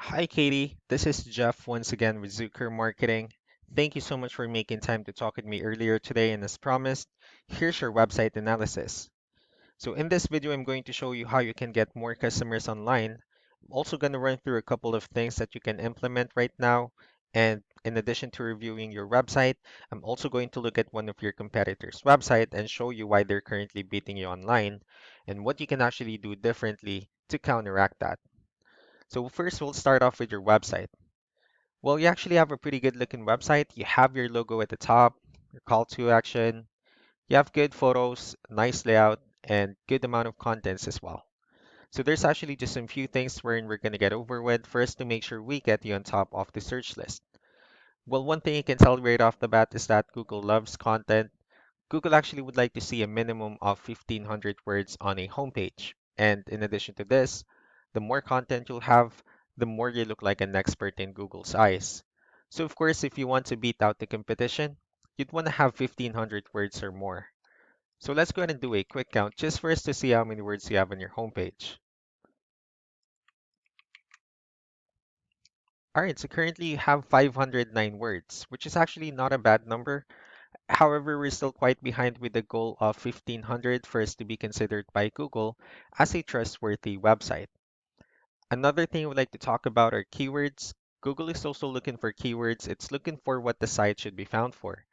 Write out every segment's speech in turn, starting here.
Hi, Katie. This is Jeff once again with Zucker Marketing. Thank you so much for making time to talk with me earlier today. And as promised, here's your website analysis. So, in this video, I'm going to show you how you can get more customers online. I'm also going to run through a couple of things that you can implement right now. And in addition to reviewing your website, I'm also going to look at one of your competitors' website and show you why they're currently beating you online and what you can actually do differently to counteract that. So first, we'll start off with your website. Well, you actually have a pretty good looking website. You have your logo at the top, your call to action. You have good photos, nice layout, and good amount of contents as well. So there's actually just some few things wherein we're going to get over with first to make sure we get you on top of the search list. Well, one thing you can tell right off the bat is that Google loves content. Google actually would like to see a minimum of 1,500 words on a homepage. And in addition to this, the more content you'll have, the more you look like an expert in Google's eyes. So, of course, if you want to beat out the competition, you'd want to have 1,500 words or more. So let's go ahead and do a quick count just for us to see how many words you have on your homepage. All right, so currently you have 509 words, which is actually not a bad number. However, we're still quite behind with the goal of 1,500 for us to be considered by Google as a trustworthy website. Another thing we'd like to talk about are keywords. Google is also looking for keywords. It's looking for what the site should be found for.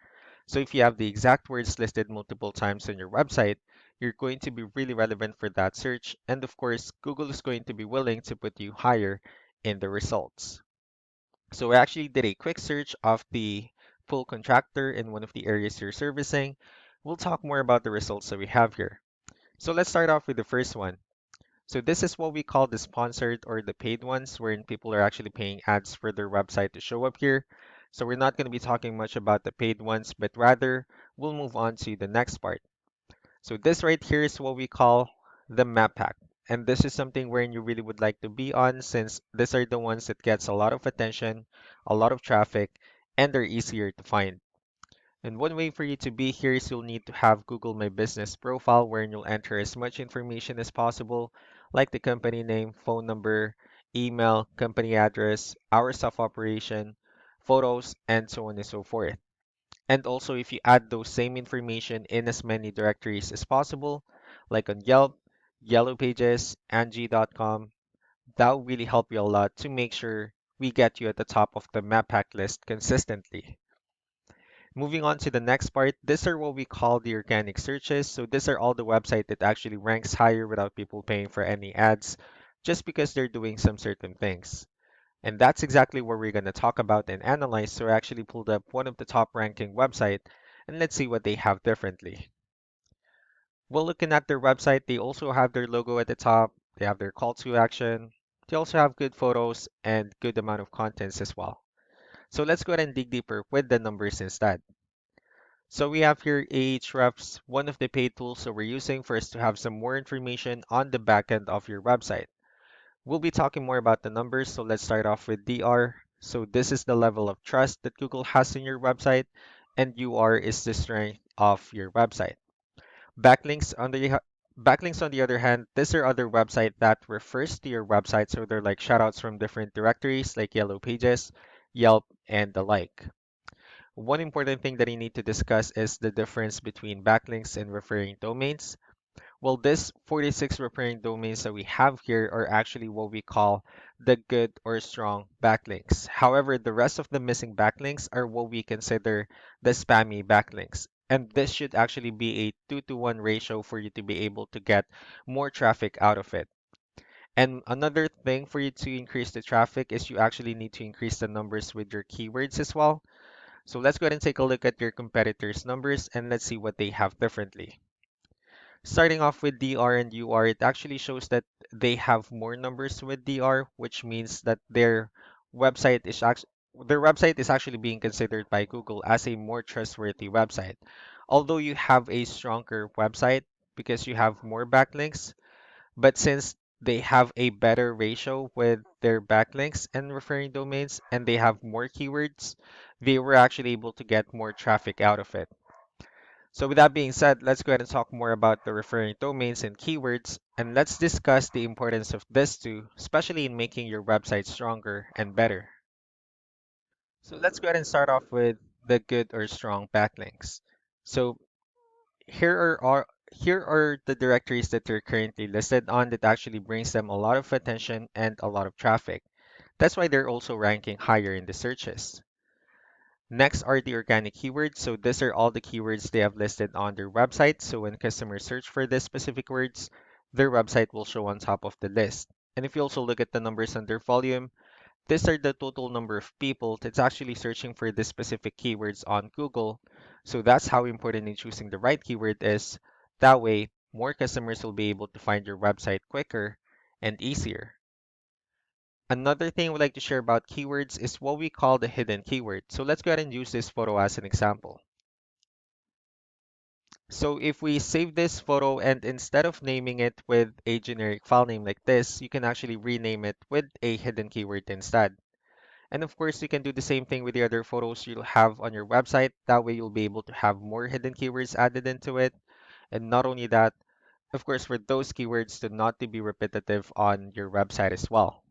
So if you have the exact words listed multiple times on your website, you're going to be really relevant for that search. And of course, Google is going to be willing to put you higher in the results. So we actually did a quick search of the pool contractor in one of the areas you're servicing. We'll talk more about the results that we have here. So let's start off with the first one. So this is what we call the sponsored or the paid ones, wherein people are actually paying ads for their website to show up here. So we're not going to be talking much about the paid ones, but rather we'll move on to the next part. So this right here is what we call the map pack. And this is something wherein you really would like to be on since these are the ones that gets a lot of attention, a lot of traffic, and they're easier to find. And one way for you to be here is you'll need to have Google My Business profile wherein you'll enter as much information as possible, like the company name, phone number, email, company address, hours of operation, photos, and so on and so forth. And also, if you add those same information in as many directories as possible, like on Yelp, Yellow Pages, Angie.com, that will really help you a lot to make sure we get you at the top of the map pack list consistently. Moving on to the next part, these are what we call the organic searches. So these are all the website that actually ranks higher without people paying for any ads, just because they're doing some certain things. And that's exactly what we're going to talk about and analyze. So I actually pulled up one of the top ranking website and let's see what they have differently. Well, looking at their website, they also have their logo at the top. They have their call to action. They also have good photos and good amount of contents as well. So let's go ahead and dig deeper with the numbers instead. So we have here Ahrefs, one of the paid tools that we're using for us to have some more information on the backend of your website. We'll be talking more about the numbers, so let's start off with DR. So this is the level of trust that Google has in your website, and UR is the strength of your website. Backlinks on the Backlinks on the other hand, these are other website that refers to your website, so they're like shoutouts from different directories like Yellow Pages, Yelp, and the like. One important thing that you need to discuss is the difference between backlinks and referring domains. Well, this 46 referring domains that we have here are actually what we call the good or strong backlinks. However, the rest of the missing backlinks are what we consider the spammy backlinks. And this should actually be a 2-to-1 ratio for you to be able to get more traffic out of it. And another thing for you to increase the traffic is you actually need to increase the numbers with your keywords as well. So let's go ahead and take a look at your competitors' numbers and let's see what they have differently. Starting off with DR and UR, it actually shows that they have more numbers with DR, which means that their website is actually being considered by Google as a more trustworthy website. Although you have a stronger website because you have more backlinks, but since they have a better ratio with their backlinks and referring domains and they have more keywords, they were actually able to get more traffic out of it. So with that being said, let's go ahead and talk more about the referring domains and keywords, and let's discuss the importance of this too, especially in making your website stronger and better. So let's go ahead and start off with the good or strong backlinks. So here are the directories that they're currently listed on that actually brings them a lot of attention and a lot of traffic. That's why they're also ranking higher in the searches. Next are the organic keywords. So these are all the keywords they have listed on their website. So when customers search for these specific words, their website will show on top of the list. And if you also look at the numbers under volume, these are the total number of people that's actually searching for this specific keywords on Google. So that's how important in choosing the right keyword is. That way, more customers will be able to find your website quicker and easier. Another thing we'd like to share about keywords is what we call the hidden keyword. So let's go ahead and use this photo as an example. So if we save this photo and instead of naming it with a generic file name like this, you can actually rename it with a hidden keyword instead. And of course, you can do the same thing with the other photos you'll have on your website. That way, you'll be able to have more hidden keywords added into it. And not only that, of course, for those keywords to not to be repetitive on your website as well.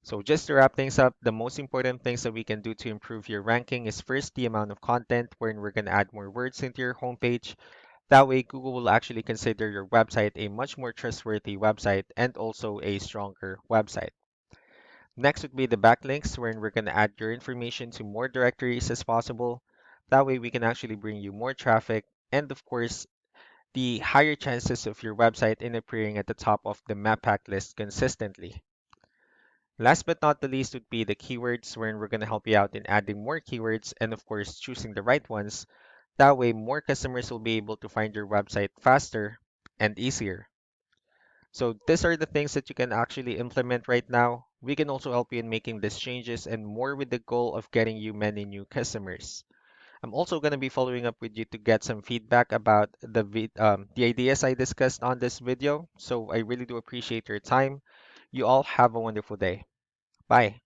So just to wrap things up, the most important things that we can do to improve your ranking is first the amount of content, wherein we're going to add more words into your homepage. That way, Google will actually consider your website a much more trustworthy website and also a stronger website. Next would be the backlinks, wherein we're going to add your information to more directories as possible. That way, we can actually bring you more traffic and, of course, the higher chances of your website in appearing at the top of the map pack list consistently. Last but not the least would be the keywords, wherein we're going to help you out in adding more keywords and, of course, choosing the right ones. That way, more customers will be able to find your website faster and easier. So these are the things that you can actually implement right now. We can also help you in making these changes and more with the goal of getting you many new customers. I'm also going to be following up with you to get some feedback about the ideas I discussed on this video. So I really do appreciate your time. You all have a wonderful day. Bye.